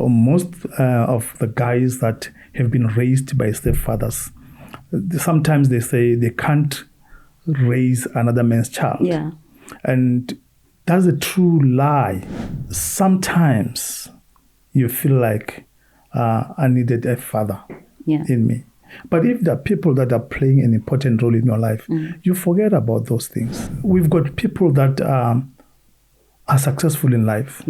most of the guys that have been raised by stepfathers, sometimes they say they can't raise another man's child. Yeah. And that's a true lie. Sometimes you feel like I needed a father in me. But if there are people that are playing an important role in your life, you forget about those things. We've got people that are successful in life,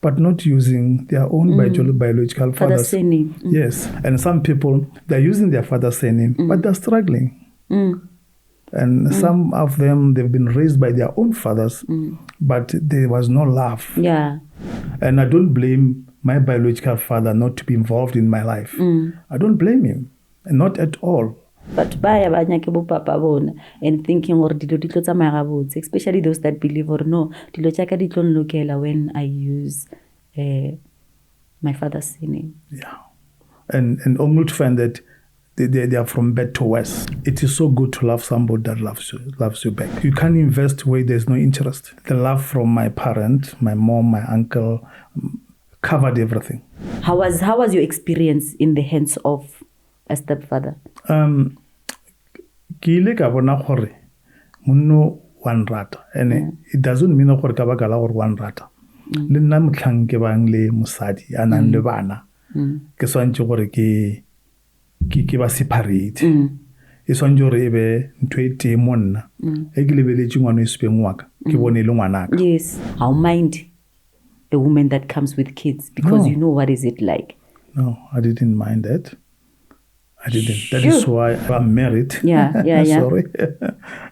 but not using their own biological father's surname. Yes. And some people, they're using their father's surname, but they're struggling. And some of them, they've been raised by their own fathers, but there was no love. Yeah. And I don't blame my biological father not to be involved in my life. I don't blame him, not at all. But baya ba nyake bo papa bona and thinking or dilo di tlo tsamaya gabotse, especially those that believe or no dilo tsa ka di tlo nlokela when I use my father's name. Yeah. And only to find that they are from bad to worse. It is so good to love somebody that loves you back. You can't invest where there's no interest. The love from my parent, my mom, my uncle, covered everything. How was your experience in the hands of a stepfather? Ke ile ka bona gore monno one rata, and it doesn't mean gore ka baka la gore one rata. Le nna motlhang ke bang le mosadi a nang le bana ke swantse gore ke ba separate e swantse gore e be ntho e tee monna e ke lebeletse ngwana e sepeng wa ka ke bone le ngwana ka. Yes. How mind a woman that comes with kids because you know what is it like? No, I didn't mind that. I didn't. That is why I'm married. Yeah. Sorry.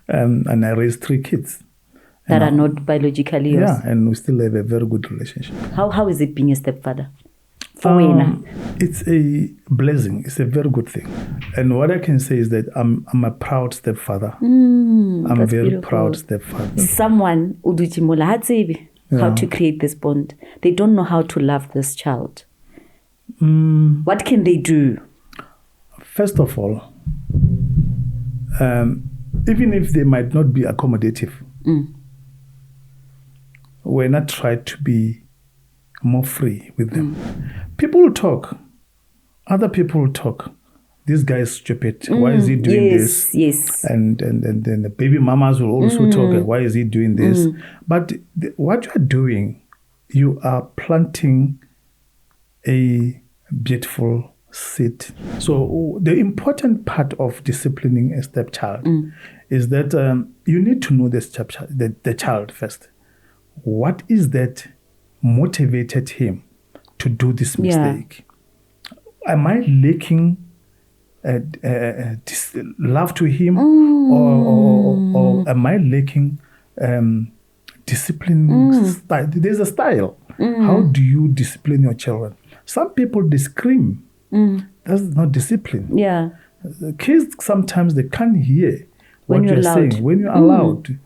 And I raised 3 kids. That are not biologically yours. Yeah, and we still have a very good relationship. How is it being a stepfather? It's a blessing. It's a very good thing. And what I can say is that I'm a proud stepfather. I'm very beautiful. Proud stepfather. Someone how to create this bond. They don't know how to love this child. What can they do? First of all, even if they might not be accommodative, why not try to be more free with them? People talk. Other people talk. This guy is stupid. Why is he doing this? Yes. And then the baby mamas will also talk. Why is he doing this? But what you are doing, you are planting a beautiful seed. So the important part of disciplining a stepchild is that you need to know the child first. What is that motivated him to do this mistake? Am I lacking love to him, or am I lacking discipline style? There's a style. How do you discipline your children? Some people, they scream. That's not discipline. Yeah. Kids, sometimes they can't hear what you're saying when you're loud.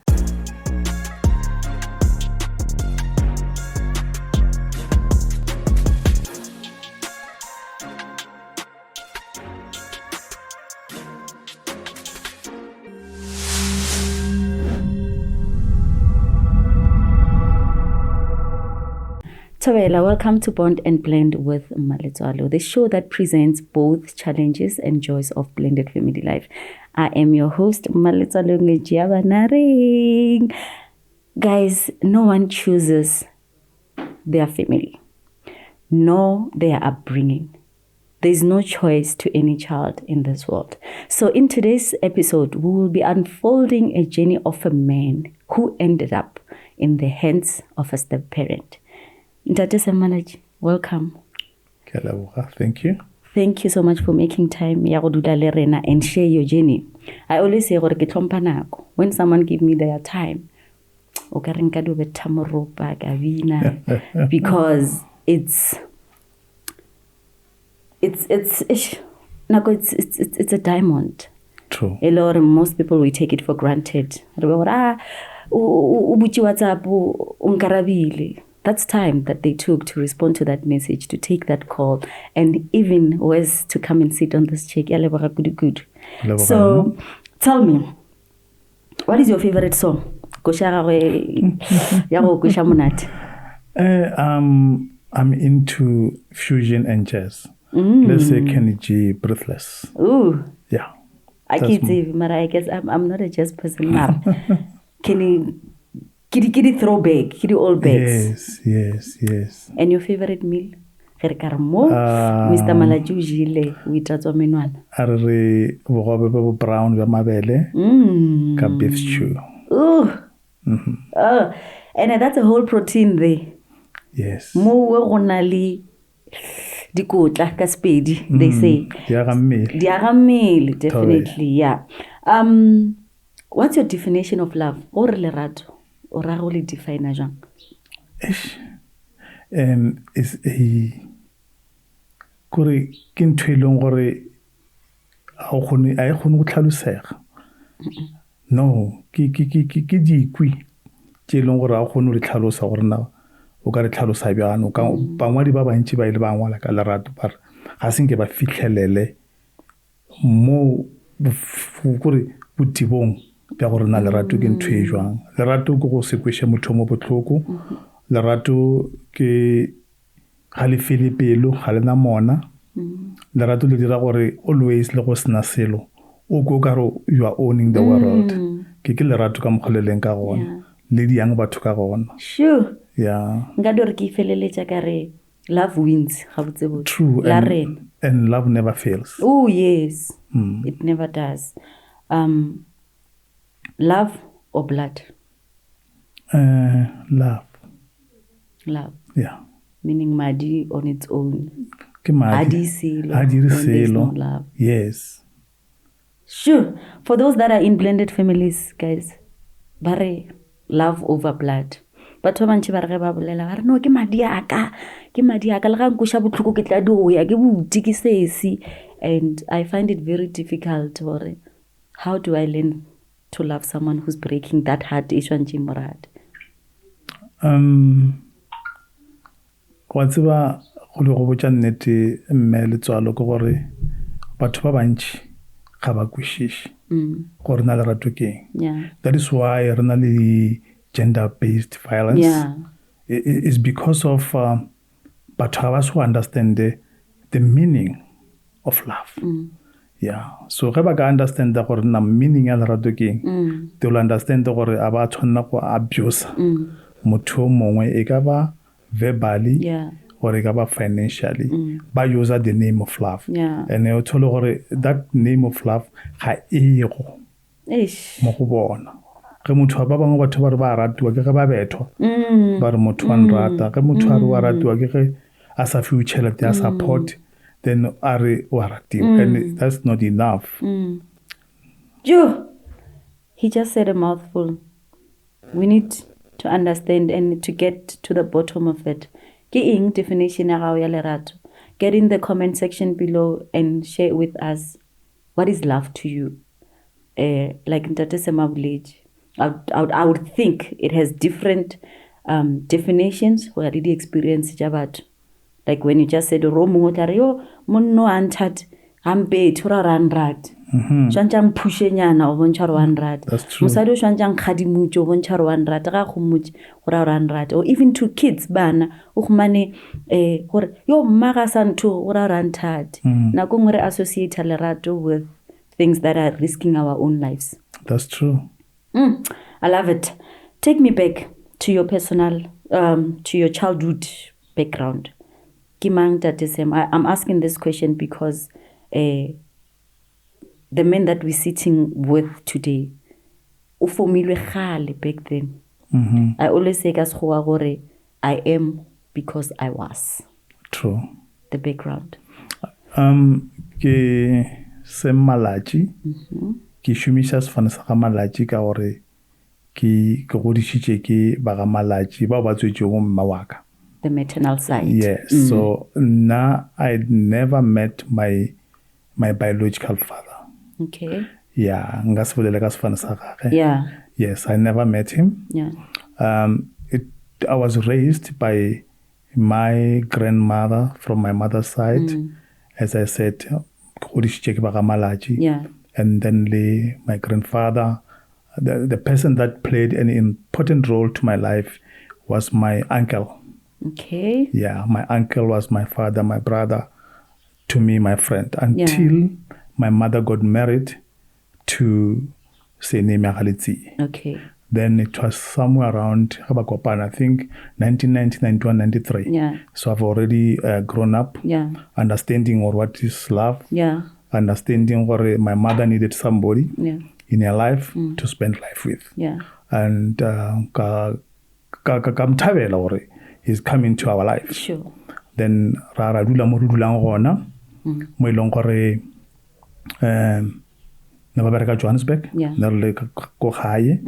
Tawela, welcome to Bond and Blend with Malatji, the show that presents both challenges and joys of blended family life. I am your host, Malatji. Guys, no one chooses their family, nor their upbringing. There is no choice to any child in this world. So in today's episode, we will be unfolding a journey of a man who ended up in the hands of a step-parent. Ntate Malatji, welcome. Thank you. Thank you so much for making time and share your journey. I always say, when someone give me their time, because it's a diamond. True. Most people will take it for granted. That's time that they took to respond to that message, to take that call, and even was to come and sit on this check. So, tell me, what is your favorite I'm into fusion and jazz. Let's say Kenny G, Breathless. Ooh. Yeah. I can't say, Mara, I guess I'm not a jazz person, Mara. Kitty throwback, kitty old bags. Yes. And your favorite meal? Mr. Malatji o jile o itatswa menwana. A re bogobe bo brown ba mabele ka beef stew. Ooh. Oh, and that's a whole protein there. Yes. Mo go na le dikotla ka Sepedi, they say. Diagammele, definitely, yeah. What's your definition of love? O re lerato o ra go le define jang? Is a kore ke ntho e leng gore a e kgone go tlhalosega. No, ke dikwi tse e leng gore a kgone go tlhalosa gore na o ka re tlhalosa bjang. Ka bangwadi ba bantši ba ile ba ngwala ka lerato ba re ga senke ba fitlhelele mo kore botibong bja gore na lerato ke ntho e jwang. Lerato ke go se kweshe motho mo botlhoko. Lerato ke ga le fele pelo ga le na mona. Lerato le dira gore always le go sena selo o go ka ro you are owning the world. Ke lerato ka mogoleleng ka gona le diang batho ka gona. Sure. Yeah. Nka dore ke feleletša ka re love wins. True. And love never fails. Oh yes. It never does. Love or blood? Love. Yeah. Meaning madi on its own. Adi selo. Love. Yes. Sure. For those that are in blended families, guys, bare love over blood. But ba bantši ba re ba bolela ba re no ke madi aka le ga nkusha botlhoko ke tla di go ya ke bouti ke sesi. And I find it very difficult gore how do I learn to love someone who's breaking that heart e tshwantše morad? Wa tseba go le go botša nnete mme letswalo ke gore batho ba bantši ga ba kwešiše gore na lerato ke eng. That is why re na le gender-based violence. Yeah. It's because of batho ga ba so understand the meaning of love. Yeah. So ge ba ka understand gore na meaning ya lerato ke eng, they will understand gore a ba tshwanela go abuse motho mongwe e ka ba verbally or e ka ba financially ba use the name of love. And o thole gore that name of love ga e go mo go bona. Ge motho ba bangwe batho ba re ba ratiwa ke ge ba betho ba re motho wa nrata. Ge motho a re wa ratiwa ke ge a sa fiwe tšhelete ya support then a re wa ratiwa. And that's not enough. He just said a mouthful. We need to understand and to get to the bottom of it. Ke eng definition ya gago ya lerato? Get in the comment section below and share with us what is love to you. Like Ntate Semabuleji, I would think it has different definitions where the experience jabat. Like when you just said Romo Tario Monno Antat Ambe Tura Ranrat. Shanjang Pushenyana or Voncharwanrat. That's true. Musado Shanjang Kadimucho Voncharwanrat, Rahumuch or Ranrat, or even to kids ban Uchmane yo Marasan to Urarantad. Nakungre associate Lerato with things that are risking our own lives. That's true. I love it. Take me back to your personal, to your childhood background. I'm asking this question because the men that we're sitting with today, back then. I always say, I am because I was. True. The background. Ke se Malatji. Ke shumisa sefane sa ga Malatji ka gore ke godisitše ke ba ga Malatji ba ba tswetšego mma wa ka. The maternal side. Yes. So now I never met my biological father. Okay. Yeah. Nga se bolele ka sefane sa gagwe. Yeah. Yes, I never met him. Yeah. I was raised by my grandmother from my mother's side. As I said, godisitše ke ba ga Malatji. Yeah. And then my grandfather, the person that played an important role to my life was my uncle. Okay. Yeah, my uncle was my father, my brother, to me, my friend, until my mother got married to Surname Malatji. Okay. Then it was somewhere around, I think, 1990, 91, 93. Yeah. So I've already grown up, understanding what is love, understanding what my mother needed somebody in her life to spend life with. Yeah. And kamthabela hore he's come into our life. Sure. Then ra dula mo re dulang gona mo e leng gore ne ba bereka Johannesburg ne re le ko gae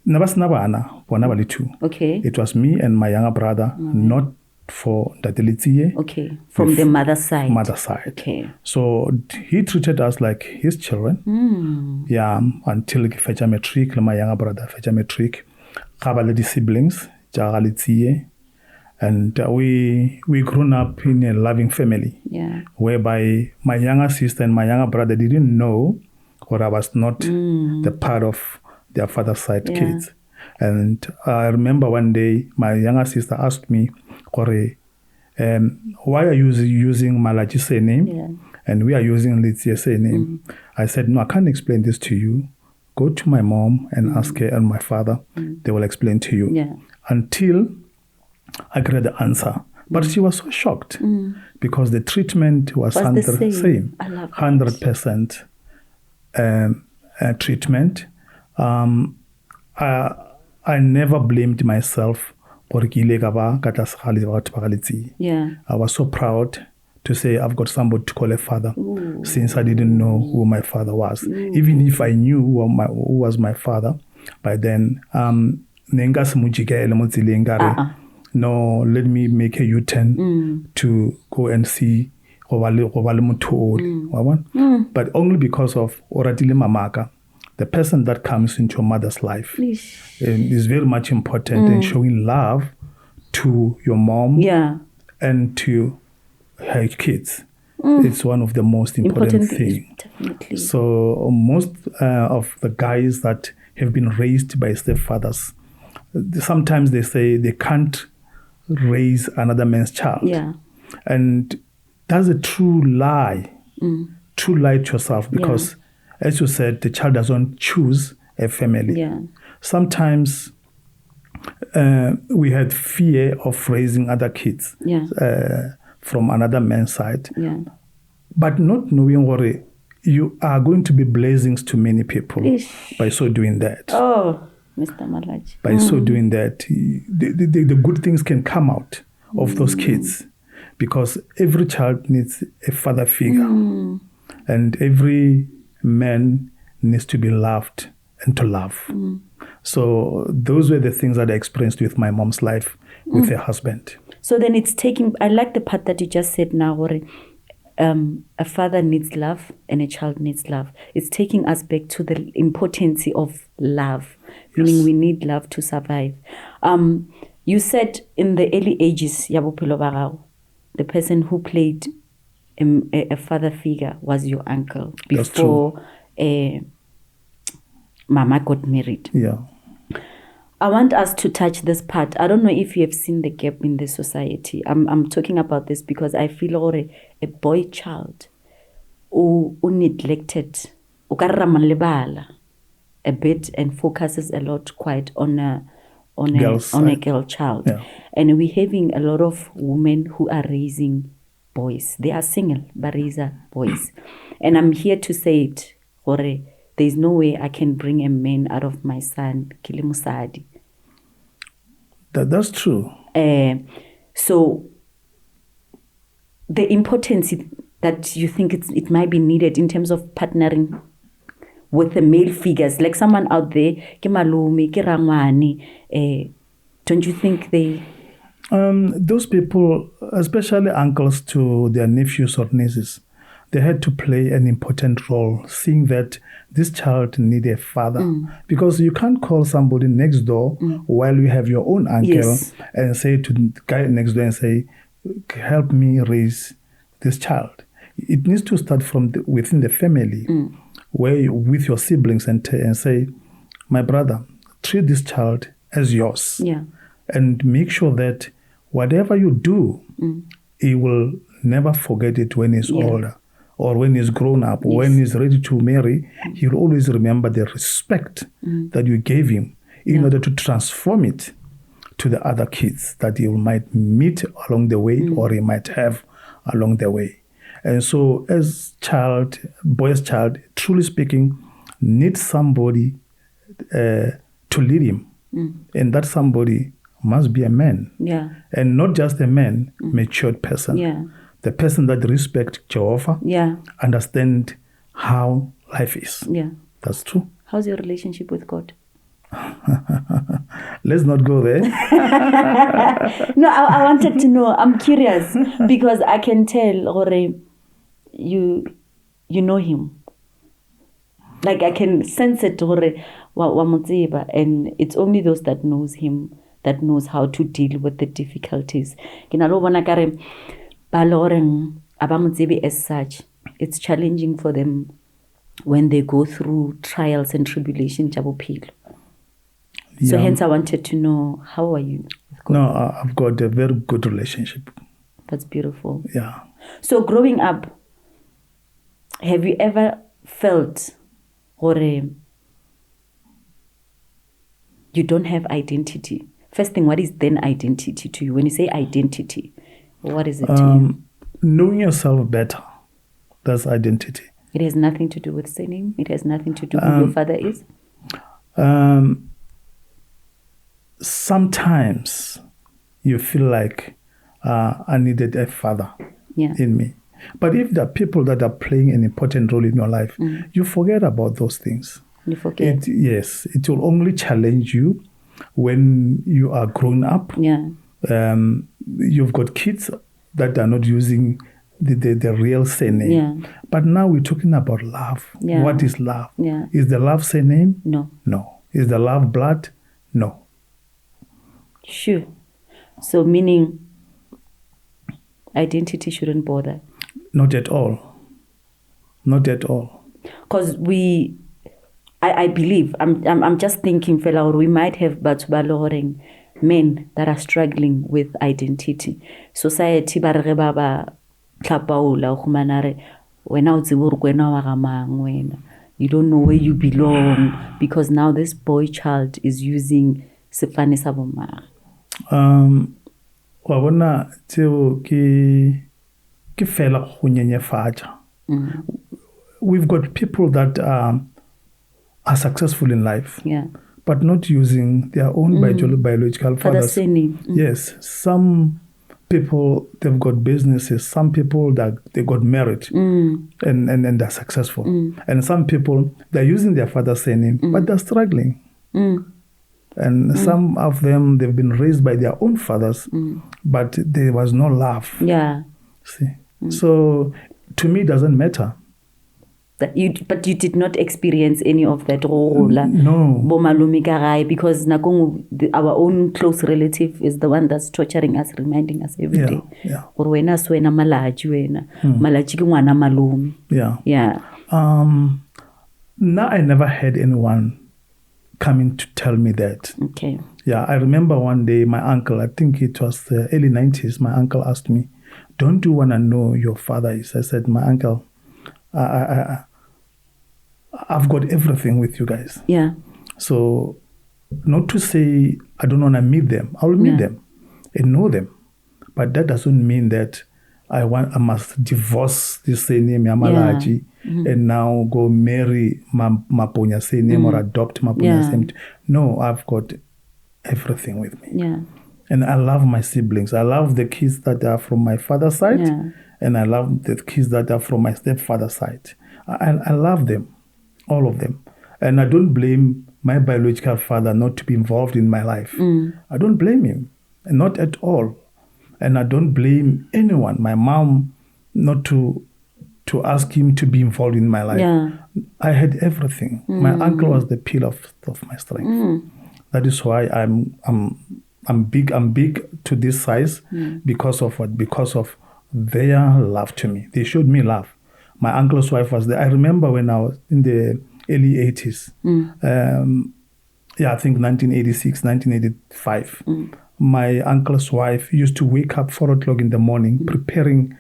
ne ba sena bana bona ba le two. Okay. It was me and my younger brother, not for Ntatelitsiye. Okay. From the mother's side. Mother's side. Okay. So he treated us like his children. Yeah, until ke fetcha matric, my younger brother fetcha matric. Ga ba le di siblings, Jagalitsiye. And we grown up in a loving family. Yeah. Whereby my younger sister and my younger brother didn't know, or I was not the part of their father's side kids. And I remember one day my younger sister asked me, Kore, why are you using Malatji surname? Yeah. And we are using Litsiye surname. I said, no, I can't explain this to you. Go to my mom and ask her and my father. They will explain to you. Yeah. Until I got the answer. But she was so shocked because the treatment was the same. I love 100% treatment. I never blamed myself. Yeah. I was so proud to say I've got somebody to call a father. Since I didn't know who my father was. Even if I knew who was my father, by then, no, let me make a U-turn to go and see but only because of Oratile Mamaka, the person that comes into your mother's life is very much important in showing love to your mom and to her kids. It's one of the most important things. Definitely. So most of the guys that have been raised by stepfathers, sometimes they say they can't raise another man's child. Yeah. And that's a true lie. True lie to yourself because, as you said, the child doesn't choose a family. Yeah. Sometimes we had fear of raising other kids from another man's side. Yeah. But not knowing what you are going to be blessings to many people by so doing that. Oh, Mr. Malatji. By so doing that, the good things can come out of those kids because every child needs a father figure and every man needs to be loved and to love. So those were the things that I experienced with my mom's life with her husband. So then it's taking, I like the part that you just said now, where a father needs love and a child needs love. It's taking us back to the importance of love, meaning we need love to survive. You said in the early ages, Yabophelo ba gago, the person who played a father figure was your uncle before Mama got married. Yeah. I want us to touch this part. I don't know if you have seen the gap in the society. I'm talking about this because I feel a boy child who neglected a bit and focuses a lot quite on a girl child. Yeah. And we're having a lot of women who are raising boys. They are single, but raise boys. And I'm here to say it, Hore. There's no way I can bring a man out of my son, Kilimusadi. That's true. So the importance that you think it might be needed in terms of partnering with the male figures, like someone out there, ke malume, ke rangwane, don't you think they... those people, especially uncles to their nephews or nieces, they had to play an important role, seeing that this child needs a father. Because you can't call somebody next door while you have your own uncle and say to the guy next door and say, help me raise this child. It needs to start from within the family, where with your siblings and say, my brother, treat this child as yours. Yeah. and make sure that whatever you do, he will never forget it when he's older or when he's grown up, when he's ready to marry. He'll always remember the respect that you gave him in order to transform it to the other kids that he might meet along the way or he might have along the way. And so as boy's child, truly speaking, needs somebody to lead him. And that somebody must be a man. Yeah. And not just a man, matured person. Yeah. The person that respects Jehovah, understand how life is. Yeah. That's true. How's your relationship with God? Let's not go there. No, I wanted to know. I'm curious because I can tell, Ore, you know him. Like I can sense it, Ore, wa motseba, and it's only those that knows him that knows how to deal with the difficulties. Ke na lo bona kare ba loreng aba motsebe as such. It's challenging for them when they go through trials and tribulations. So hence I wanted to know, how are you? No, I've got a very good relationship. That's beautiful. Yeah. So growing up, have you ever felt or you don't have identity? First thing, what is then identity to you? When you say identity, what is it to you? Knowing yourself better, that's identity. It has nothing to do with surname. It has nothing to do with who your father is. Sometimes you feel like I needed a father in me. But if there are people that are playing an important role in your life, you forget about those things. You forget. Yes, it will only challenge you when you are grown up. Yeah. You've got kids that are not using the real surname. Yeah. But now we're talking about love. Yeah. What is love? Yeah. Is the love surname? No. No. Is the love blood? No. Sure. So meaning identity shouldn't bother. Not at all. Not at all. Because I believe, I'm just thinking, fella, or we might have batubaloring men that are struggling with identity. Society barre baba tlapaula humanare when out the you don't know where you belong because now this boy child is using sefane sa bomma. Wa bona tseo ke fela go nyenyefatsa. We've got people that are successful in life, but not using their own biological fathers. Yes, some people, they've got businesses. Some people that they got married and they're successful. And some people, they're using their father's surname, but they're struggling. And some of them, they've been raised by their own fathers, but there was no love. Yeah. See? So to me, it doesn't matter. But you did not experience any of that role. No. Because our own close relative is the one that's torturing us, reminding us every day. Yeah. Or when us when Malatji ngwana malumi. Yeah. Yeah. Now I never had anyone coming to tell me that. Okay. Yeah, I remember one day my uncle, I think it was the early 90s, my uncle asked me, "Don't you want to know who your father is?" I said, "My uncle, I've got everything with you guys." Yeah. So not to say I don't want to meet them. I will meet them and know them. But that doesn't mean that I must divorce this surname Malatji and now go marry Maponya surname or adopt Maponya surname. No, I've got everything with me. Yeah. And I love my siblings. I love the kids that are from my father's side, and I love the kids that are from my stepfather's side. I love them, all of them. And I don't blame my biological father not to be involved in my life. I don't blame him, not at all. And I don't blame anyone, my mom, not to ask him to be involved in my life. Yeah. I had everything. My uncle was the pillar of my strength. That is why I'm big to this size because of what? Because of their love to me. They showed me love. My uncle's wife was there. I remember when I was in the early 80s. I think 1986, 1985. my uncle's wife used to wake up 4 o'clock in the morning preparing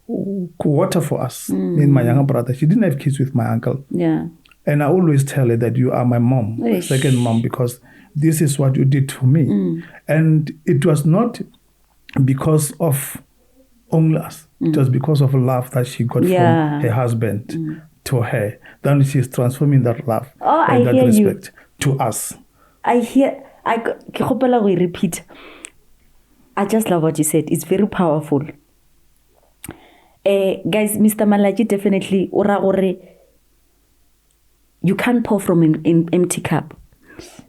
water for us, me and my younger brother. She didn't have kids with my uncle. Yeah. And I always tell her that you are my mom, my second mom, because this is what you did for me. And it was not because of only us. It was because of love that she got from her husband to her. Then she's transforming that love and that respect to us. I repeat. I just love what you said. It's very powerful. Guys, Mr. Malatji definitely you can't pour from an empty cup.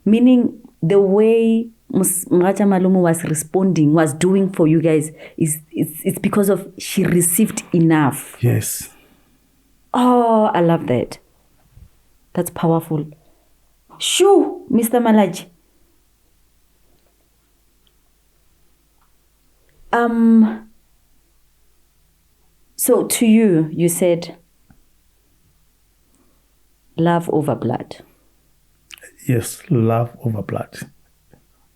Meaning the way Mraja Malumu was responding, was doing for you guys, it's because of she received enough. Yes. Oh, I love that. That's powerful. Shoo, Mr. Malatji. So to you, you said love over blood. Yes, love over blood.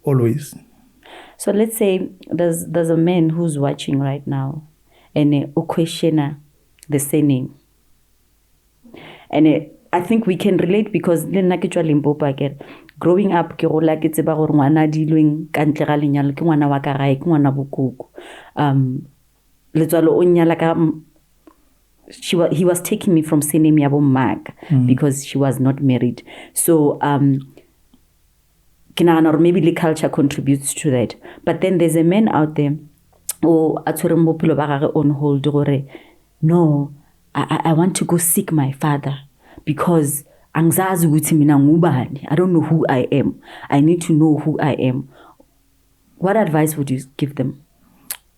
Always. So let's say there's a man who's watching right now and a question the surname. And I think we can relate because growing up ke go la ke tseba gore ngwana dilweng ka ntle ga lenyalo ke ngwana wa ka gae ke ngwana bokoko. Letswalo o nyala ka he was taking me from surname ya bo Mag because she was not married. So or maybe the culture contributes to that. But then there's a man out there or on hold no, I want to go seek my father because I don't know who I am. I need to know who I am. What advice would you give them?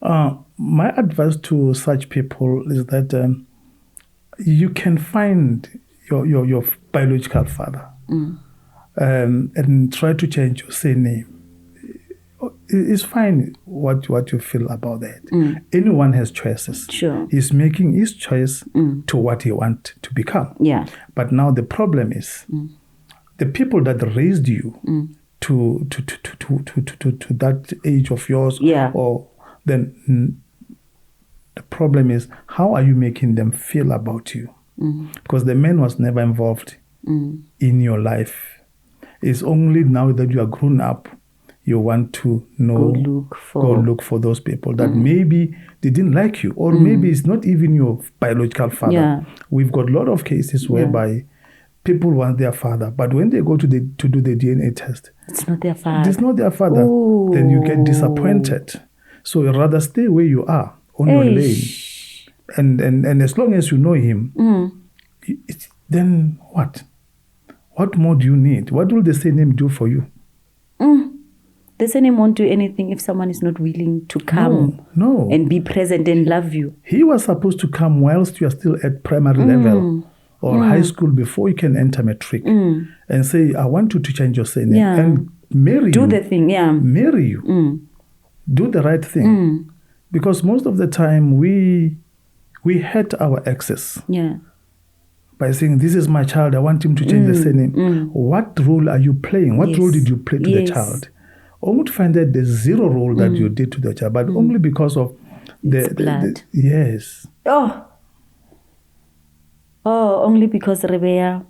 My advice to such people is that you can find your biological father and try to change your surname. It's fine what you feel about that. Anyone has choices. Sure. He's making his choice to what he wants to become. Yeah. But now the problem is the people that raised you to that age of yours, or then the problem is how are you making them feel about you? Because the man was never involved in your life. It's only now that you are grown up you want to know, go look for those people that maybe they didn't like you, or maybe it's not even your biological father. Yeah. We've got a lot of cases whereby people want their father, but when they go to do the DNA test, it's not their father. It's not their father. Ooh. Then you get disappointed. So you rather stay where you are on your lane, and as long as you know him, then what? What more do you need? What will the surname do for you? The surname won't do anything if someone is not willing to come and be present and love you. He was supposed to come whilst you are still at primary level or high school before you can enter matric and say, I want you to change your surname and marry you. Do the thing, Marry you. Do the right thing. Because most of the time we hurt our exes. Yeah. By saying, this is my child, I want him to change the surname. What role are you playing? What role did you play to the child? Only to find that there's zero role that you did to the child, but only because of the blood. Yes. Only because Rebea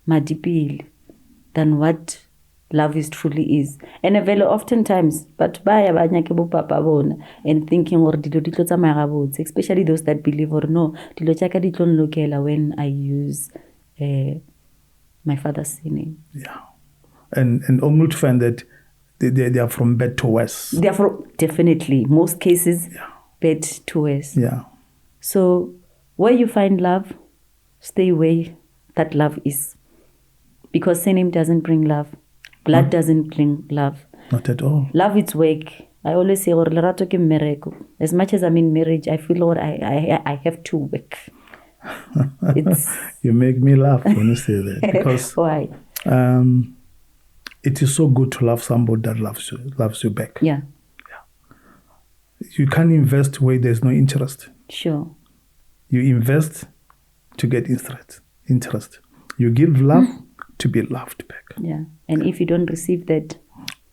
madipil than what love is truly is. And very oftentimes, but by papa and thinking or especially those that believe or no, when I use my father's name. Yeah. And only to find that they are from bad to worse. They are from, definitely, most cases, bad to worse. Yeah. So where you find love, stay where that love is. Because surname doesn't bring love. Blood doesn't bring love. Not at all. Love is work. I always say, as much as I'm in marriage, I feel I have to work. You make me laugh when you say that. Because why? It is so good to love somebody that loves you back. Yeah. You can't invest where there's no interest. Sure. You invest to get interest. You give love to be loved back. Yeah. And if you don't receive that,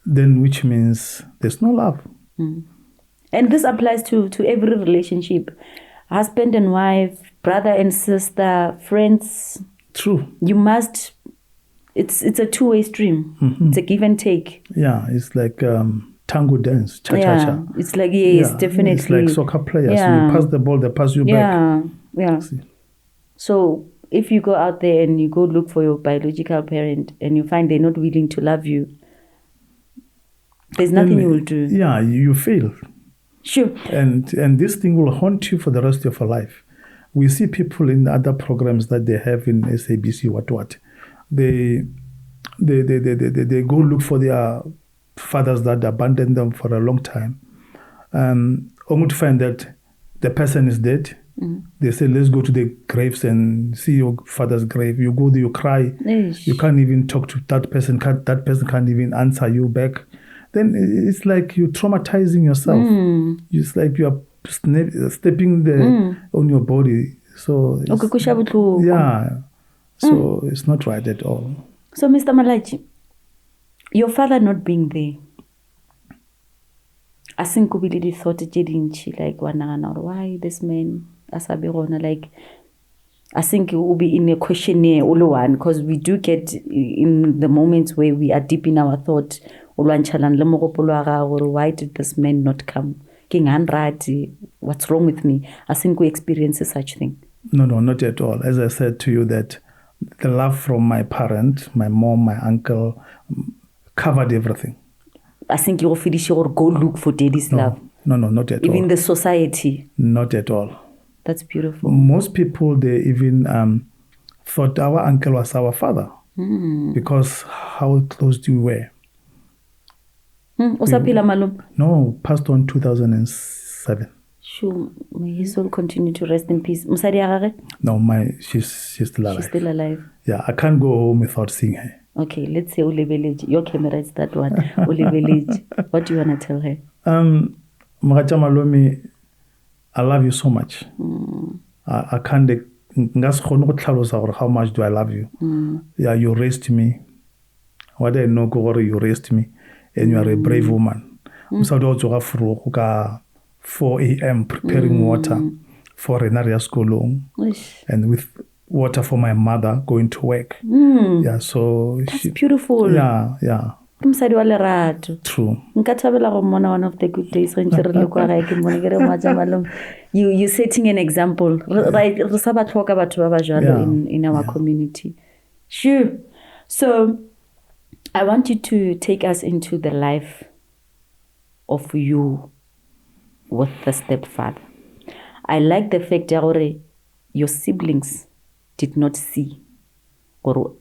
then which means there's no love. And this applies to every relationship. Husband and wife, brother and sister, friends. True. You must, it's a two-way stream. It's a give and take. Yeah, it's like tango dance, cha-cha-cha. It's like, yes, definitely. It's like soccer players. Yeah. You pass the ball, they pass you back. Yeah. See. So if you go out there and you go look for your biological parent and you find they're not willing to love you, there's nothing you will do. Yeah, you fail. Sure. And this thing will haunt you for the rest of your life. We see people in other programs that they have in SABC, what. They go look for their fathers that abandoned them for a long time. Only to find that the person is dead. They say, let's go to the graves and see your father's grave. You go there, you cry. Ish. You can't even talk to that person. That person can't even answer you back. Then it's like you're traumatizing yourself. It's like you are stepping on your body. So so it's not right at all. So Mr. Malatji, your father not being there, I think we really thought like why this man like I think it will be in a questionnaire because we do get in the moments where we are deep in our thought. Why did this man not come? What's wrong with me? I think we experience such thing. No, not at all. As I said to you, that the love from my parent, my mom, my uncle, covered everything. I think you'll finish or go look for daddy's love. No, not at all. Even the society. Not at all. That's beautiful. Most people, they even thought our uncle was our father because how close we were. No, passed on 2007. Sure, may his soul continue to rest in peace. No, she's still alive. She's still alive. Yeah, I can't go home without seeing her. Okay, let's say Ule Village. Your camera is that one. Ule Village. What do you want to tell her? Magacha Malomi, I love you so much. I can't how much do I love you? Yeah, you raised me. What I know, you raised me. And you are a brave woman. 4 a.m. preparing water for an area school and with water for my mother going to work. Yeah, so that's beautiful. Yeah. True. One of the good days when you're setting an example. Right? In our community. Sure. So I want you to take us into the life of you with the stepfather. I like the fact that your siblings did not see or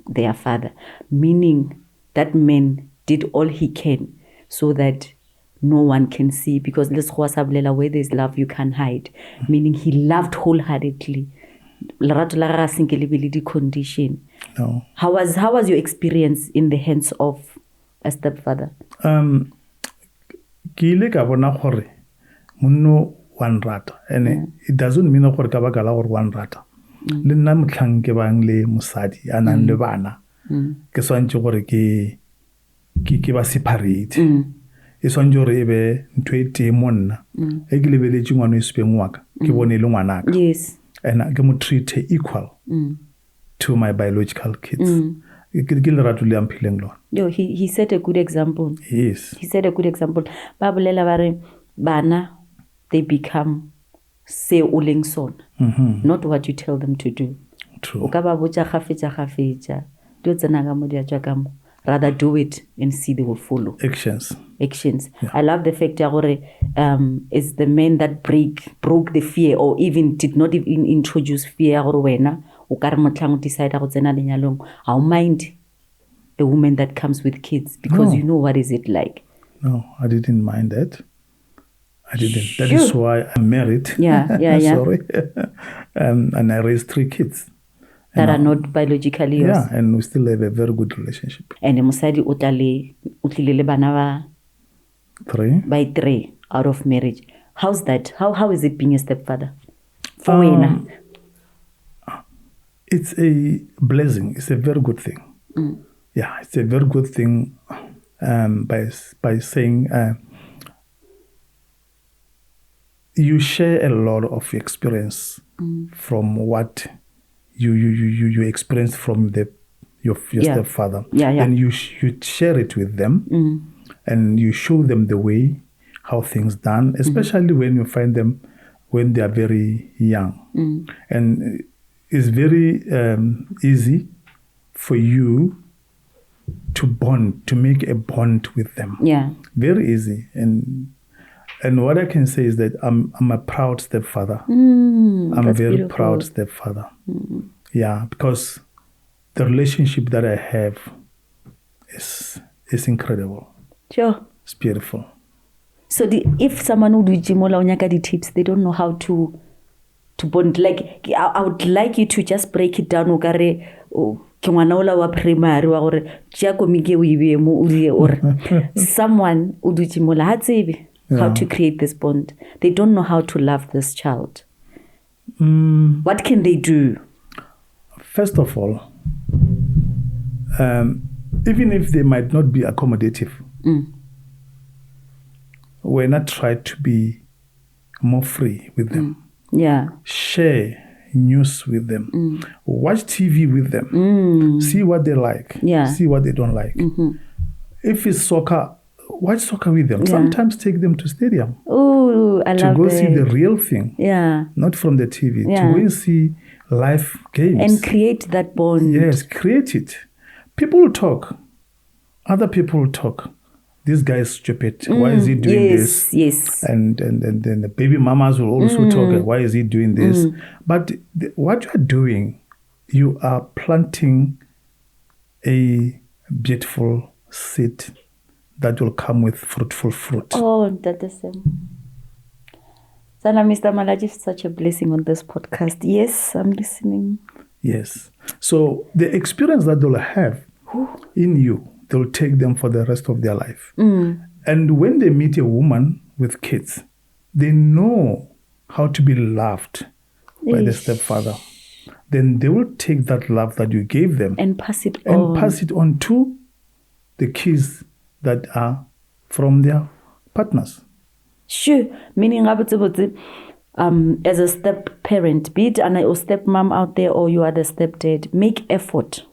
their father, meaning that man did all he can so that no one can see, because where there's love you can hide, meaning he loved wholeheartedly. Condition. No. How was your experience in the hands of a stepfather? One rata, and it doesn't mean that one rata. Linna mkhanke bangle musadi anan le bana ke swantse gore ke ba separate e swantse gore ebe ntwe ete monna e ke lebeletse ngwana e sepeng wa ka ke bone le ngwana ka. Yes. And I can treat equal to my biological kids. He set a good example. Yes. He set a good example. Bana, they become se uleng son, not what you tell them to do. True. Rather do it and see they will follow. Actions. Yeah. I love the fact that it's the men that broke the fear, or even did not even introduce fear. Decide I'll mind a woman that comes with kids, because you know what is it like. No, I didn't mind that. I didn't. Sure. That is why I'm married. Yeah. Sorry. And I raised 3 kids. That are not biologically yours. Yeah, and we still have a very good relationship. And Musadi utlilele bana 3 by 3 out of marriage. How's that? How is it being a stepfather? For you? It's a blessing. It's a very good thing. Yeah, it's a very good thing by saying you share a lot of experience from what you experienced from your stepfather. Then you share it with them, and you show them the way how things done, especially when you find them when they are very young. And it's very easy for you to bond, to make a bond with them. Yeah. Very easy. And what I can say is that I'm a proud stepfather. I'm a very beautiful. Proud stepfather. Yeah, because the relationship that I have is incredible. Sure. It's beautiful. So if someone would do the tips, they don't know how to bond. Like I would like you to just break it down. Primary or someone would do how to create this bond. They don't know how to love this child. What can they do? First of all, even if they might not be accommodative, why not try to be more free with them? Yeah. Share news with them. Watch TV with them. See what they like. Yeah. See what they don't like. If it's soccer, watch soccer with them. Yeah. Sometimes take them to stadium. Oh, I love it. To go see the real thing. Yeah. Not from the TV. Yeah. To go and see live games. And create that bond. Yes, create it. People will talk. Other people will talk. This guy is stupid. Why is he doing this? Yes. And then the baby mamas will also talk. Why is he doing this? But what you are doing, you are planting a beautiful seed that will come with fruitful fruit. Oh, that is it. Sana, Mr. Malatji, is such a blessing on this podcast. Yes, I'm listening. Yes. So the experience that they'll have in you, they'll take them for the rest of their life. And when they meet a woman with kids, they know how to be loved by the stepfather. Then they will take that love that you gave them and pass it on to the kids that are from their partners. Sure. Meaning, as a step parent, be it a step mom out there or you are the stepdad, make effort.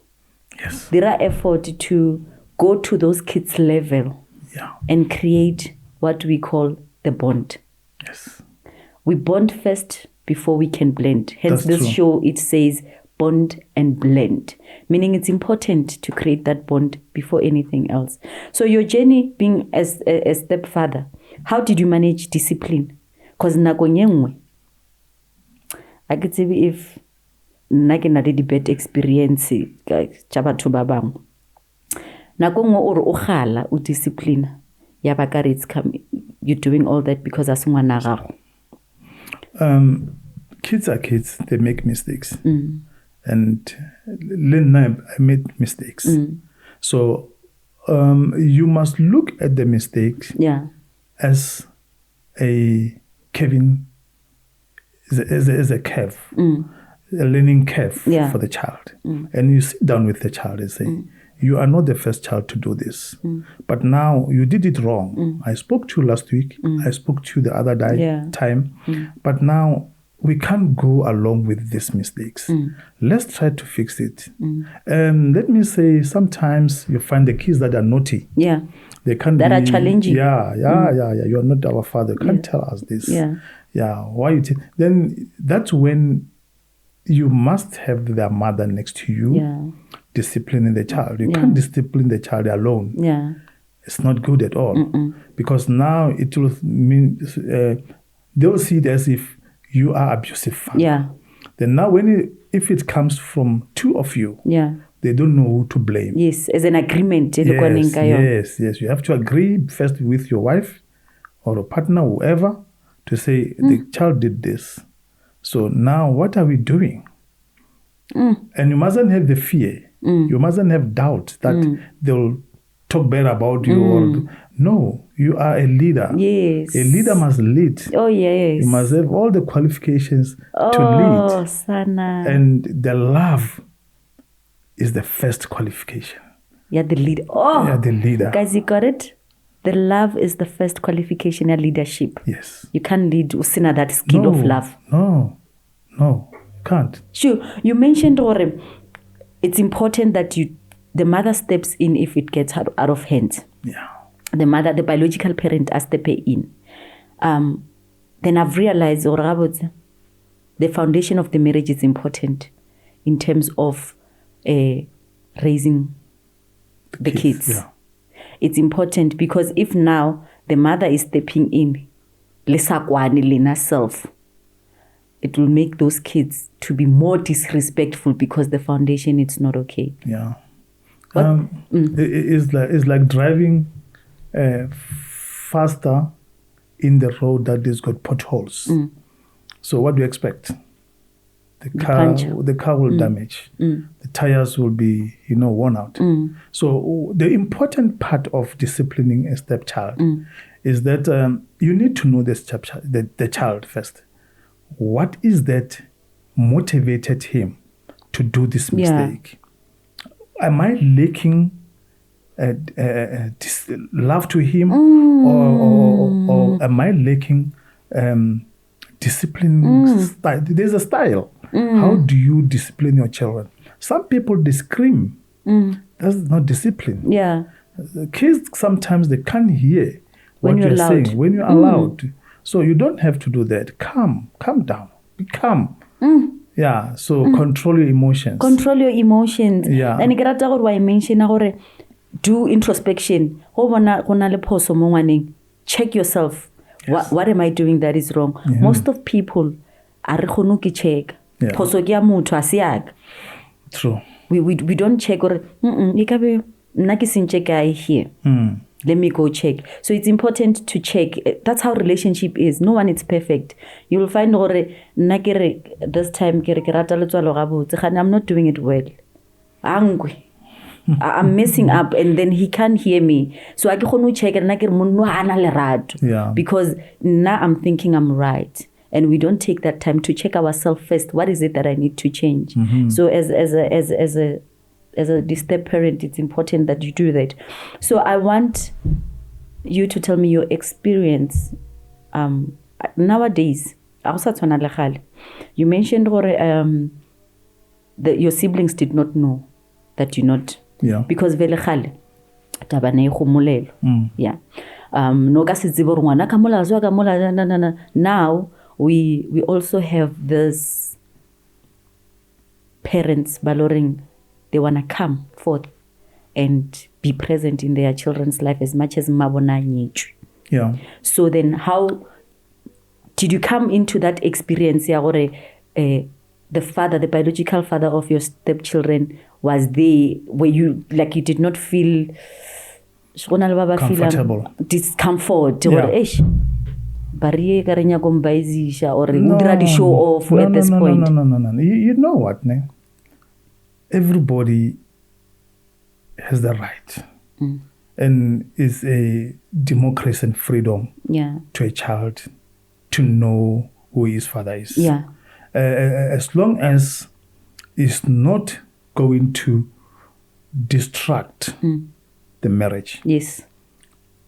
Yes. There are effort to go to those kids' level and create what we call the bond. Yes. We bond first before we can blend. Hence, That's this true. show, it says bond and blend, meaning it's important to create that bond before anything else. So your journey being as a stepfather, how did you manage discipline? Because nakonyengwe, I could say if nake na le bad experience tša batho ba bangwe nako nngwe o re o gala o discipline ya ba ka re you're doing all that because a se ngwana gago. Kids are kids, they make mistakes. And I made mistakes. So you must look at the mistakes as a curve, as a curve, a learning curve for the child. And you sit down with the child and say, you are not the first child to do this. But now you did it wrong. I spoke to you last week. I spoke to you the other time. But now we can't go along with these mistakes. Let's try to fix it. Let me say, sometimes you find the kids that are naughty. They can't are challenging. You are not our father. You can't tell us this. Why you then that's when you must have their mother next to you, disciplining the child. You can't discipline the child alone. It's not good at all. Because now it will mean they will see it as if you are abusive father. Then now if it comes from two of you, they don't know who to blame. Yes, as an agreement. Yes. You have to agree first with your wife or a partner, whoever, to say the child did this. So now what are we doing? And you mustn't have the fear. You mustn't have doubt that they'll talk bad about you. Or no, you are a leader. Yes. A leader must lead. Oh, yes. You must have all the qualifications to lead. Sana. And the love is the first qualification. Yeah, the leader. Oh, Yeah, the leader. Guys, you got it? The love is the first qualification of leadership. Yes. You can't lead usina that skill of love. No, can't. Sure. You mentioned, Ore, it's important that the mother steps in if it gets out of hand. Yeah. The mother, the biological parent, has to pay in. Then I've realized, the foundation of the marriage is important in terms of raising the kids. Yeah. It's important because if now the mother is stepping in, lena self, it will make those kids to be more disrespectful because the foundation is not okay. Yeah. It's like driving faster in the road that has got potholes. So what do you expect? The car will damage. The tires will be, worn out. So the important part of disciplining a stepchild is that you need to know the child first. What is that motivated him to do this mistake? Am I lacking love to him, or am I lacking discipline style? There's a style. How do you discipline your children? Some people, they scream. That's not discipline. Yeah. Kids, sometimes they can't hear what you're saying when you're allowed. So you don't have to do that. Calm down. Be calm. Yeah. So control your emotions. Control your emotions. Yeah. And I mention do introspection. Check yourself. Yes. What am I doing that is wrong? Yeah. Most of people are check. True. We don't check or here. Let me go check. So it's important to check. That's how relationship is. No one is perfect. You will find this time I'm not doing it well. Angry. I'm messing up, and then he can't hear me. So I can check because now I'm thinking I'm right. And we don't take that time to check ourselves first. What is it that I need to change? So as a disturbed parent, it's important that you do that. So I want you to tell me your experience nowadays. You mentioned that your siblings did not know that you're not. Yeah. Because yeah. Now we also have this parents valoring. They want to come forth and be present in their children's life as much as mabona nyichu. Yeah. So then how did you come into that experience? The father, the biological father of your stepchildren was there where you did not feel comfortable, discomfort, yeah. or show off at this point? No. You know what, ne? Everybody has the right, and it's a democracy and freedom to a child to know who his father is. Yeah. As long as it's not going to distract the marriage. Yes.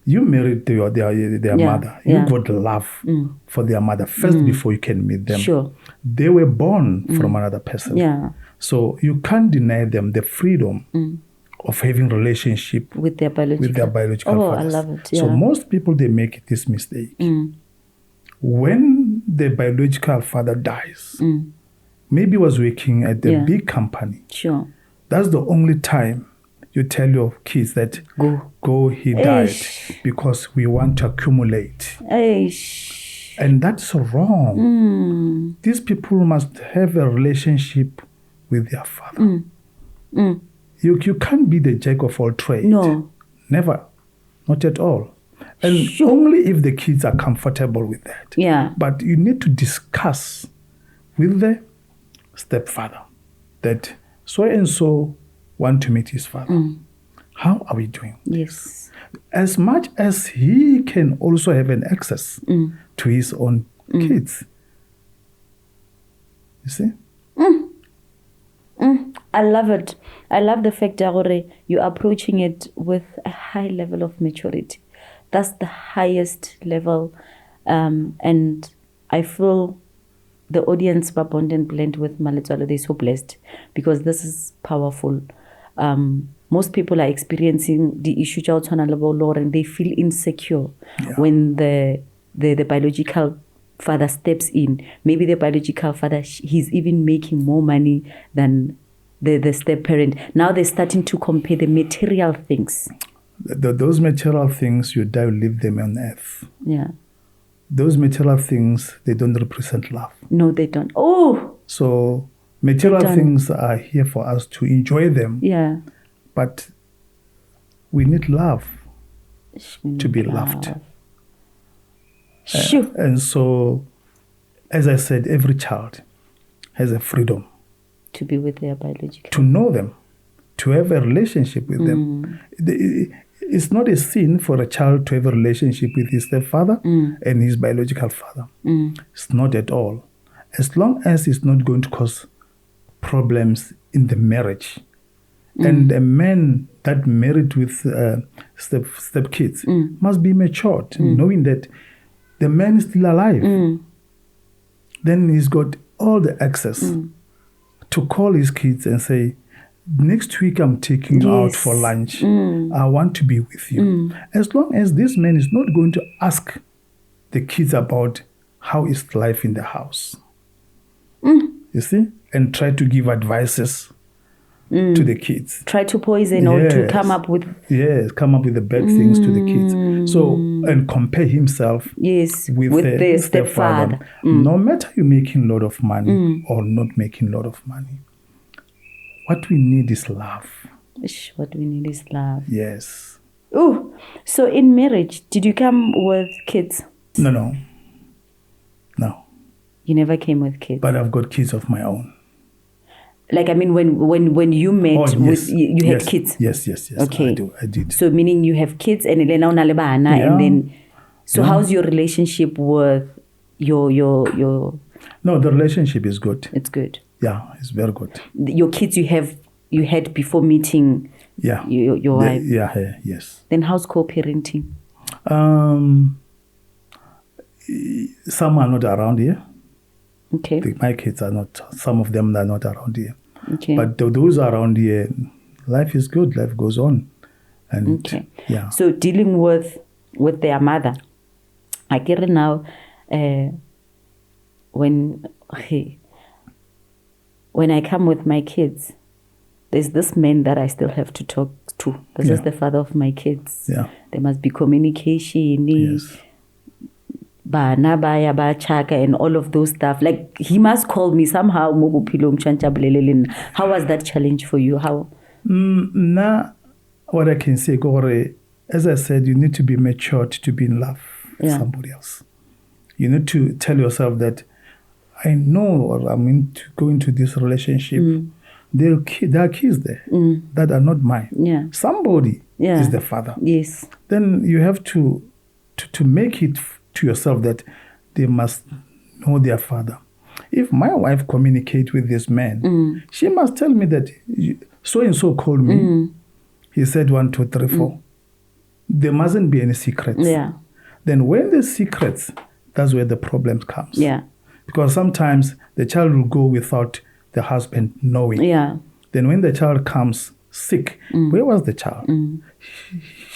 You married their mother. You got love for their mother first before you can meet them. Sure. They were born from another person. Yeah. So you can't deny them the freedom of having relationship with their biological fathers. I love it. Yeah. So most people, they make this mistake. When the biological father dies, maybe was working at the big company. Sure. That's the only time you tell your kids that go he died because we want to accumulate. And that's wrong. These people must have a relationship with their father. You can't be the jack of all trades. No. Never. Not at all. And only if the kids are comfortable with that. Yeah. But you need to discuss with the stepfather that so and so want to meet his father. How are we doing? Yes. As much as he can also have an access to his own kids. You see? I love it. I love the fact that you're approaching it with a high level of maturity. That's the highest level. And I feel the audience, Bond and Blend with Malatji, they're so blessed because this is powerful. Most people are experiencing the issue and they feel insecure when the biological father steps in. Maybe the biological father, he's even making more money than the step parent. Now they're starting to compare the material things. Those material things, you die, leave them on earth. Yeah. Those material things, they don't represent love. No, they don't. Oh! So material things are here for us to enjoy them. Yeah. But we need love to be loved. Sure. And so, as I said, every child has a freedom to be with their biological, to know them, to have a relationship with them. It's not a sin for a child to have a relationship with his stepfather and his biological father. It's not at all. As long as it's not going to cause problems in the marriage. And a man that married with step kids must be matured, knowing that the man is still alive. Then he's got all the access to call his kids and say, next week I'm taking you out for lunch. I want to be with you. As long as this man is not going to ask the kids about how is life in the house. You see? And try to give advices to the kids. Try to poison or to come up with... Yes, come up with the bad things to the kids. So, and compare himself with the stepfather. No matter you're making a lot of money or not making a lot of money, what we need is love. What we need is love. Yes. Oh, so in marriage, did you come with kids? No. You never came with kids? But I've got kids of my own. Like, I mean, when you met, you had kids? Yes. Okay. I did. So meaning you have kids and and then... So how's your relationship with your... No, the relationship is good. It's good. Yeah, it's very good. Your kids you had before meeting your wife? Yes. Then how's co-parenting? Some are not around here. Okay. My kids are not, some of them are not around here. Okay. But those around here, life is good, life goes on. And okay. Yeah. So dealing with their mother, I get it now, when I come with my kids, there's this man that I still have to talk to. This is the father of my kids. Yeah. There must be communication. Yes. And all of those stuff. Like, he must call me somehow. How was that challenge for you? How? What I can say, as I said, you need to be matured to be in love with somebody else. You need to tell yourself that I know, or I'm into going to this relationship. There are kids there that are not mine. Yeah. Somebody is the father. Yes. Then you have to make it to yourself that they must know their father. If my wife communicates with this man, she must tell me that so-and-so called me. He said 1, 2, 3, 4. There mustn't be any secrets. Yeah. Then when there's secrets, that's where the problem comes. Yeah. Because sometimes the child will go without the husband knowing. Yeah. Then when the child comes sick, where was the child?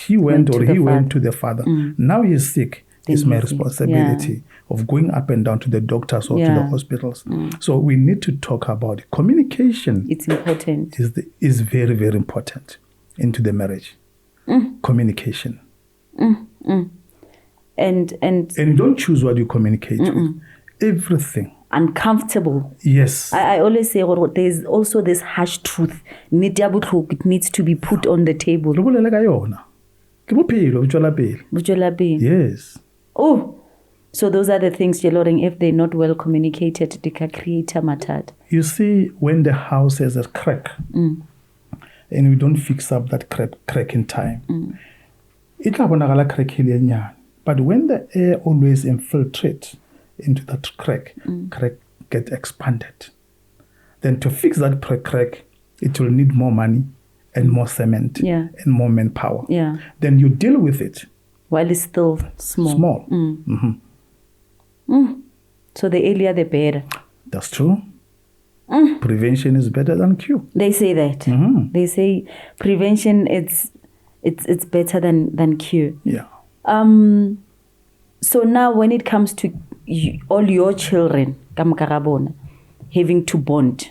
He went to the father. Now he's sick. It's my responsibility of going up and down to the doctors or to the hospitals. So we need to talk about it. Communication. It's important. Is very, very important into the marriage. Communication. And you don't choose what you communicate with. Everything. Uncomfortable. Yes. I always say there's also this harsh truth. It needs to be put on the table. Yes. Oh, so those are the things, Jeloring, if they're not well communicated, they can create a matad. You see, when the house has a crack, and we don't fix up that crack in time, but when the air always infiltrates into that crack get expanded. Then to fix that crack, it will need more money and more cement Yeah. and more manpower. Yeah. Then you deal with it. While it's still small. Small. So the earlier the better. That's true. Prevention is better than cure. They say that. They say prevention it's better than cure. Yeah. So now when it comes to all your children, having to bond,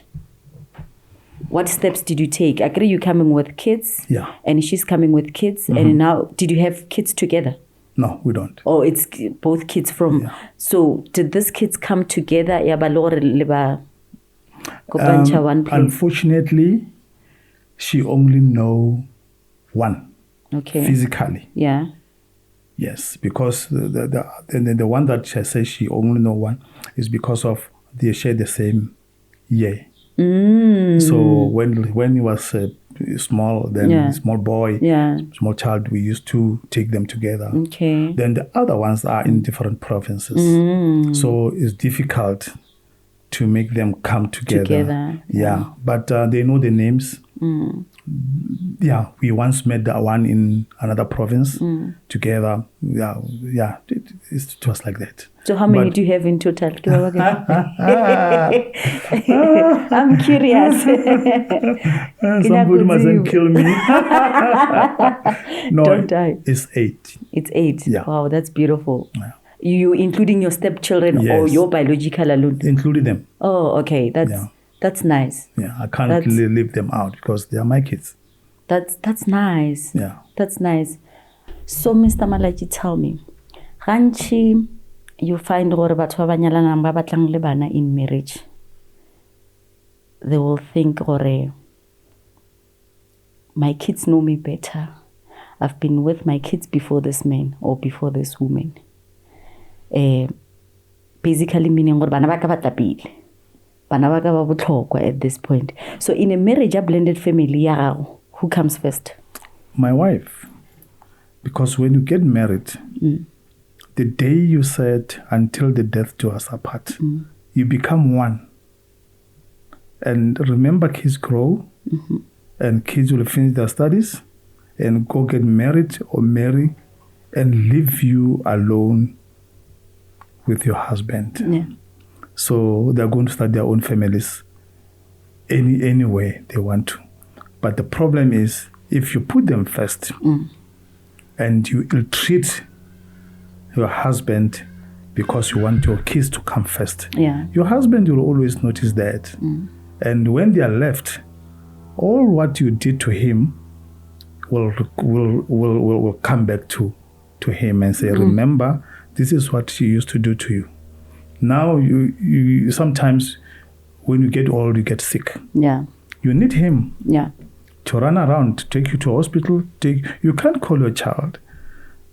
what steps did you take? I agree you coming with kids. Yeah. And she's coming with kids. And now, did you have kids together? No, we don't. Oh, it's both kids from... Yeah. So, did these kids come together? One place? Unfortunately, she only know one. Okay. Physically. Yeah. Yes, because the one that she says she only know one is because of they share the same year. So when he was small, then small boy, small child, we used to take them together. Okay. Then the other ones are in different provinces. So it's difficult to make them come together. Yeah. But they know the names. Yeah, we once met the one in another province together. Yeah, it was like that. So how many do you have in total? I'm curious. Somebody mustn't kill me. No, don't die. It's 8. It's 8. Yeah. Wow, that's beautiful. Yeah. You including your stepchildren or your biological alone? Including them. Oh, okay. That's nice. Yeah, I can't leave them out because they are my kids. That's nice. Yeah. That's nice. So, Mr. Malatji, tell me, Ranchi, you find in marriage, they will think, my kids know me better. I've been with my kids before this man or before this woman. Basically meaning at this point. So in a marriage, a blended family, who comes first? My wife. Because when you get married, the day you said until the death do us apart, you become one. And remember, kids grow, and kids will finish their studies and go get married or marry and leave you alone with your husband. Yeah. So they're going to start their own families any way they want to. But the problem is, if you put them first and you ill-treat your husband because you want your kids to come first, your husband will always notice that. And when they are left, all what you did to him will come back to him and say, remember, this is what she used to do to you. Now you sometimes when you get old, you get sick. Yeah. You need him. Yeah. To run around, to take you to hospital. You can't call your child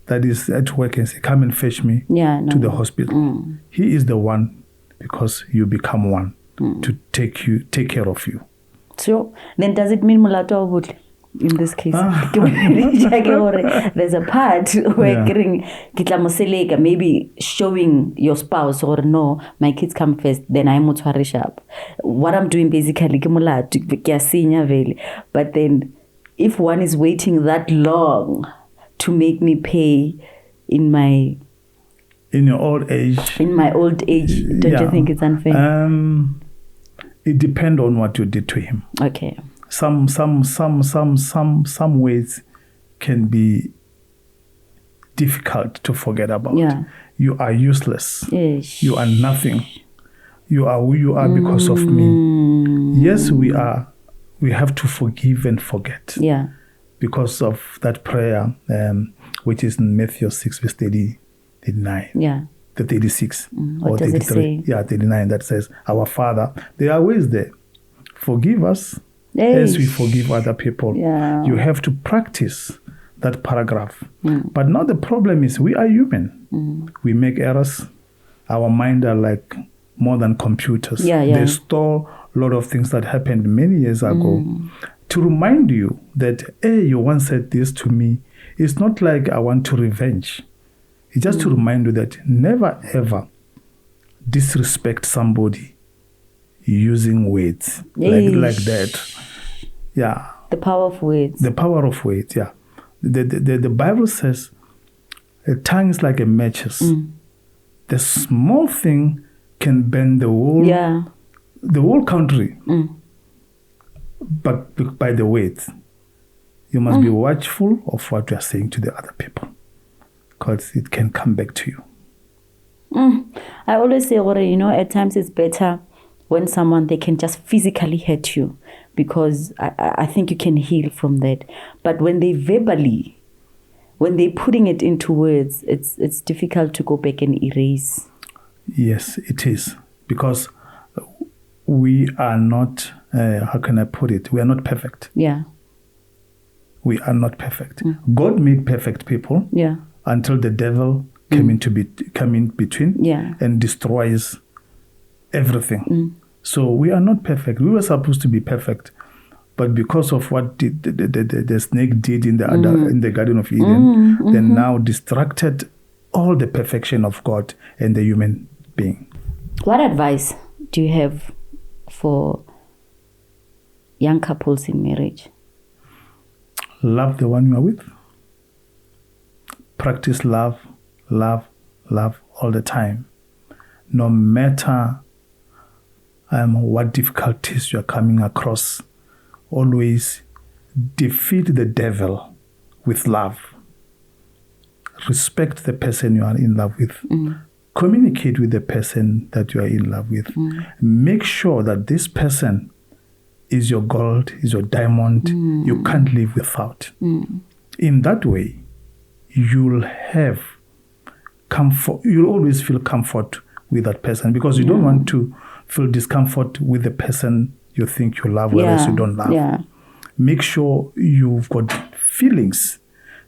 that is at work and say, come and fetch me to the hospital. He is the one, because you become one, to take care of you. So then does it mean Mulato would, in this case? There's a part where maybe showing your spouse or no, my kids come first, then I'm up. What I'm doing basically, but then if one is waiting that long to make me pay in your old age. In my old age, don't you think it's unfair? It depends on what you did to him. Okay. Some ways can be difficult to forget about. Yeah. You are useless. Yes. You are nothing. You are who you are because of me. Yes, we are. We have to forgive and forget. Yeah. Because of that prayer, which is in Matthew 6, verse 39. Yeah. The 36. What does 33. It say? Yeah, 39. That says, Our Father. There are ways there. Forgive us as we forgive other people. Yeah. You have to practice that paragraph. But now the problem is we are human. We make errors. Our mind are like more than computers. Yeah. They store a lot of things that happened many years ago. To remind you that, you once said this to me. It's not like I want to revenge. It's just to remind you that never ever disrespect somebody using words like that. Yeah. The power of words. The power of words, yeah. The Bible says a tongue is like a matches. The small thing can bend the whole country. But by the words, you must be watchful of what you are saying to the other people, because it can come back to you. I always say, at times it's better when they can just physically hurt you, because I think you can heal from that. But when they're putting it into words, it's difficult to go back and erase. Yes, it is. Because we are not, how can I put it? We are not perfect. Yeah. We are not perfect. God made perfect people. Yeah. Until the devil come in between. Yeah. And destroys everything. So we are not perfect. We were supposed to be perfect, but because of what the snake did in the Garden of Eden, then now distracted all the perfection of God and the human being. What advice do you have for young couples in marriage? Love the one you are with. Practice love all the time. No matter what difficulties you are coming across, always defeat the devil with love. Respect the person you are in love with. Communicate with the person that you are in love with. Make sure that this person is your gold, is your diamond, you can't live without. In that way, you'll have comfort. You'll always feel comfort with that person, because you don't want to feel discomfort with the person you think you love, whereas you don't love. Yeah. Make sure you've got feelings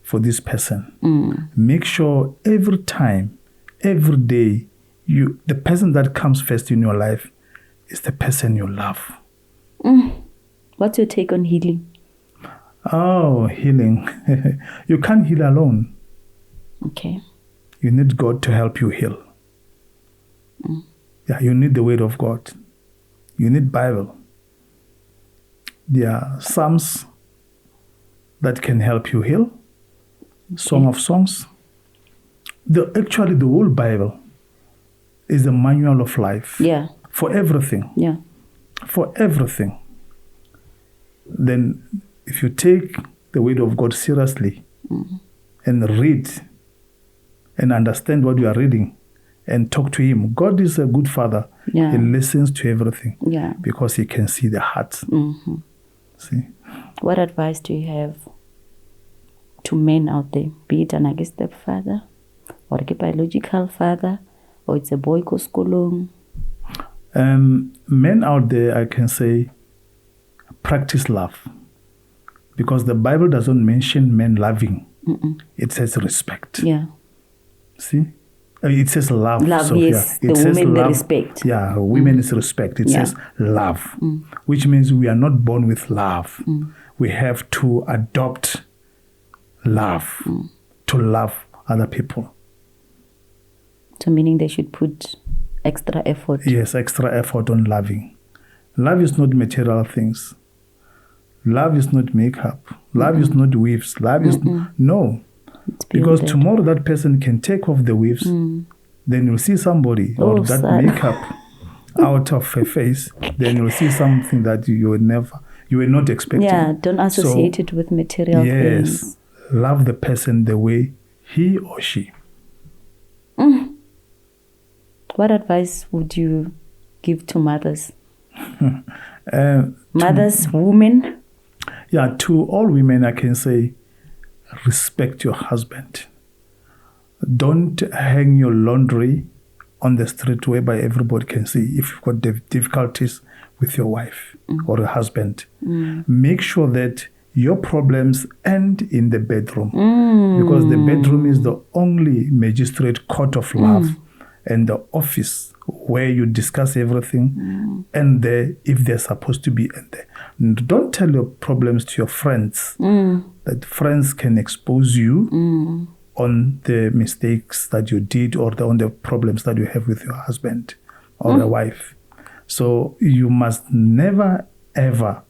for this person. Make sure every time, every day, the person that comes first in your life is the person you love. What's your take on healing? Oh, healing. You can't heal alone. Okay. You need God to help you heal. Yeah, you need the word of God. You need Bible. There are Psalms that can help you heal. Song of Songs. Actually, the whole Bible is a manual of life. Yeah. For everything. Yeah. For everything. Then, if you take the word of God seriously and read and understand what you are reading and talk to Him, God is a good Father. Yeah. He listens to everything. Yeah. Because He can see the heart. See? What advice do you have to men out there, be it an stepfather or a biological father, or it's a boy koskolong? Men out there, I can say, practice love, because the Bible doesn't mention men loving. It says respect. Yeah. See? It says love. Love, so, yes. Yeah, it the says women, love. the respect. Yeah, women is respect. It says love, which means we are not born with love. We have to adopt love, to love other people. So meaning they should put extra effort. Yes, extra effort on loving. Love is not material things. Love is not makeup. Love is not weaves. Love is no. Because tomorrow that person can take off the weaves, then you'll see somebody or that makeup out of her face, then you'll see something that you were not expecting. Yeah, don't associate it with material things. Yes, love the person the way he or she. What advice would you give to mothers? Mothers, women? Yeah, to all women I can say, respect your husband. Don't hang your laundry on the street whereby everybody can see if you've got difficulties with your wife or your husband. Make sure that your problems end in the bedroom, because the bedroom is the only magistrate court of love and the office where you discuss everything, and there if they're supposed to be in there. Don't tell your problems to your friends. That friends can expose you on the mistakes that you did or on the problems that you have with your husband or your wife. So you must never ever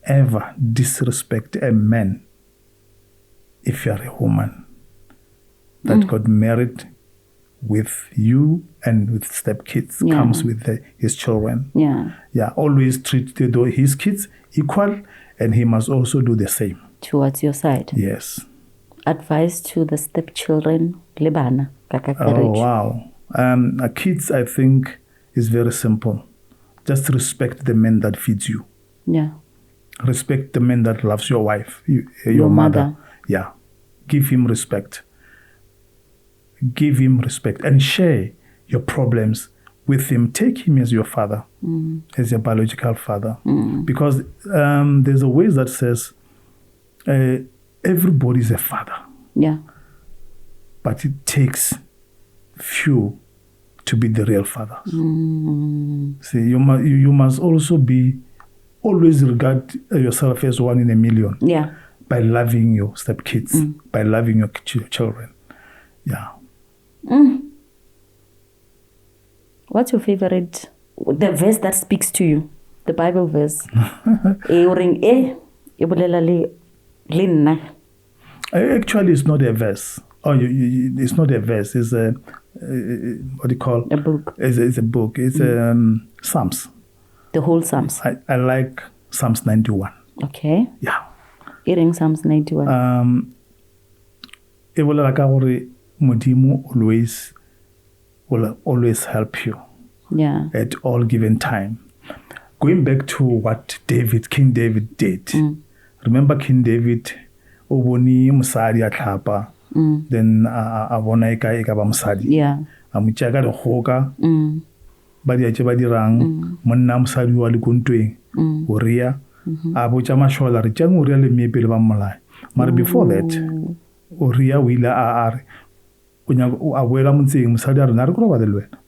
ever disrespect a man if you're a woman that got married with you and with stepkids, comes with his children. Yeah, always treat his kids equal, and he must also do the same. Towards your side. Yes. Advice to the stepchildren, Lebana. Oh, wow. Kids, I think, is very simple. Just respect the man that feeds you. Yeah. Respect the man that loves your wife, your mother. Yeah. Give him respect. Give him respect and share your problems with him. Take him as your father, as your biological father. Because there's a way that says everybody is a father. Yeah. But it takes few to be the real fathers. See, you must also always regard yourself as one in a million. Yeah. By loving your stepkids, by loving your children. Yeah. What's your favorite? The verse that speaks to you, the Bible verse. Actually, it's not a verse. It's not a verse. It's a what do you call? A book. It's a book. It's Psalms. The whole Psalms. I like Psalms 91. Okay. Yeah. Eating Psalms 91. It will like our Modimo will always help you. Yeah. At all given time. Going back to what King David did. Remember King David, oboni musadi atlapa. Then abona eka ba musadi. Yeah. Amuchaga de hoka. Badi ache badi rang. Monna musadi wa likuntwe. Uria. Abo chama shola richang uria le miepele ba molai. But before that, Uria wila are. Abuela Munsing, Musadi Narko,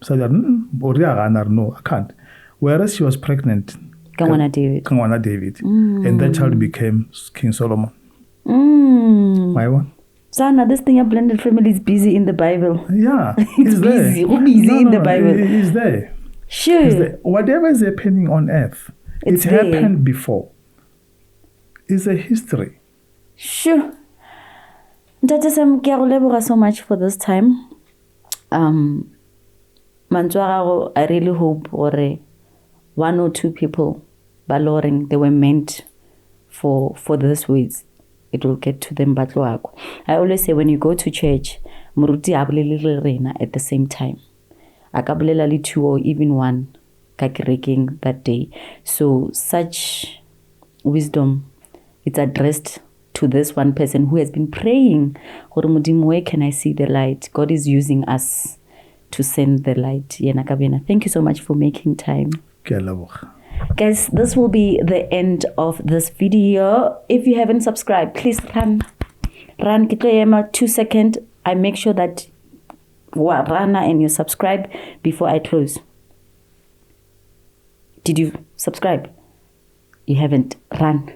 Musadi, no, I can't. Whereas she was pregnant, Kangwana David, and that child became King Solomon. My one. Sana, this thing a blended family is busy in the Bible. Yeah, it's busy. Busy in the Bible. It's there. Sure. It's there. Whatever is happening on earth, it's happened before. It's a history. Sure. Ntate Sam, ke a go leboga so much for this time. Mantswe a gago, I really hope gore one or two people baloring they were meant for this words. It will get to them batlo ako. I always say when you go to church, muruti a bolele rena at the same time. A ka bolela le two or even one ka kerekeng that day. So such wisdom, it's addressed to this one person who has been praying, where can I see the light? God is using us to send the light. Thank you so much for making time. Guys, this will be the end of this video. If you haven't subscribed, please run 2 seconds. I make sure that run and you subscribe before I close. Did you subscribe? You haven't. Run.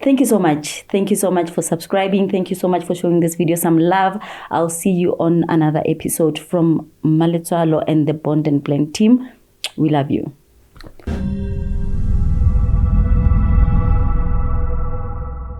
Thank you so much. Thank you so much for subscribing. Thank you so much for showing this video some love. I'll see you on another episode from Malatji and the Bond and Blend team. We love you.